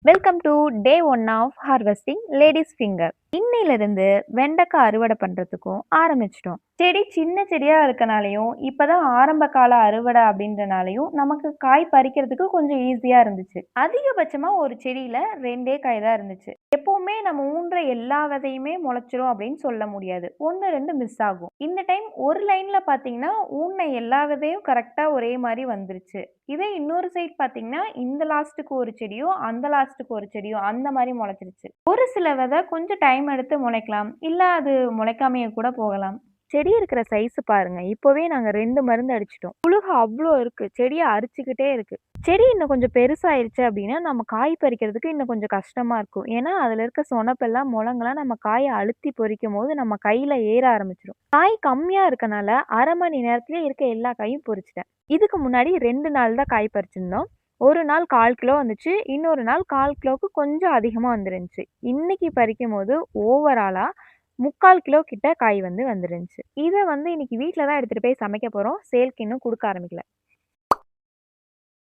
Welcome to day one of harvesting ladies finger. இன்னையிலிருந்து வெண்டைக்காய் அறுவடை பண்றதுக்கும் ஆரம்பிச்சிட்டோம். செடி சின்ன செடியா இருக்கனாலையும் இப்பதான் ஆரம்ப கால அறுவடை அப்படின்றனாலையும் நமக்கு காய் பறிக்கிறதுக்கு கொஞ்சம் ஈஸியா இருந்துச்சு. அதிகபட்சமா ஒரு செடியில 2 காய் தான் இருந்துச்சு. எப்பவுமே நம்ம ஊன்ற எல்லா விதையுமே முளைச்சிரும் அப்படின்னு சொல்ல முடியாது. 1, 2 மிஸ் ஆகும். இந்த டைம் ஒரு லைன்ல பாத்தீங்கன்னா ஊன்ன எல்லா விதையும் கரெக்டா ஒரே மாதிரி வந்துருச்சு. இதே இன்னொரு சைட் பார்த்தீங்கன்னா, இந்த லாஸ்ட்டுக்கு ஒரு செடியோ, அந்த லாஸ்ட்டுக்கு ஒரு செடியோ அந்த மாரி முளைச்சிருச்சு. ஒரு சில விதை கொஞ்சம் டைம் எடுத்து முளைக்கலாம். இல்ல அது முளைக்காமயே கூட போகலாம். செடி இருக்கிற சைஸ் பாருங்க. இப்பவே நாங்க 2 மருந்து அடிச்சுட்டோம். புழுக அவ்ளோ இருக்கு. செடிய அரிச்சுக்கிட்டே இருக்கு. செடி இன்னும் கொஞ்சம் பெருசாயிருச்சு அப்படின்னா, நம்ம காய் பறிக்கிறதுக்கு இன்னும் கொஞ்சம் கஷ்டமா இருக்கும். ஏன்னா, அதுல இருக்க சொனப்பெல்லாம், முழங்கெல்லாம் நம்ம காய அழுத்தி பறிக்கும்போது நம்ம கையில ஏற ஆரம்பிச்சுரும். காய் கம்மியா இருக்கனால 1/2 மணி நேரத்திலேயே இருக்க எல்லா காயும் பறிச்சுட்டேன். இதுக்கு முன்னாடி 2 நாள் தான் காய் பறிச்சிருந்தோம். ஒரு நாள் 1/4 கிலோ வந்துச்சு. இன்னொரு நாள் 1/4 கிலோவுக்கு கொஞ்சம் அதிகமா வந்துருந்துச்சு. இன்னைக்கு பறிக்கும்போது ஓவராலா 3/4 கிலோ கிட்ட காய் வந்துருந்துச்சு. இத இன்னைக்கு வீட்ல தான் எடுத்துட்டு போய் சமைக்க போறோம். சேல்க்கு இன்னும் குடுக்க ஆரம்பிக்கல.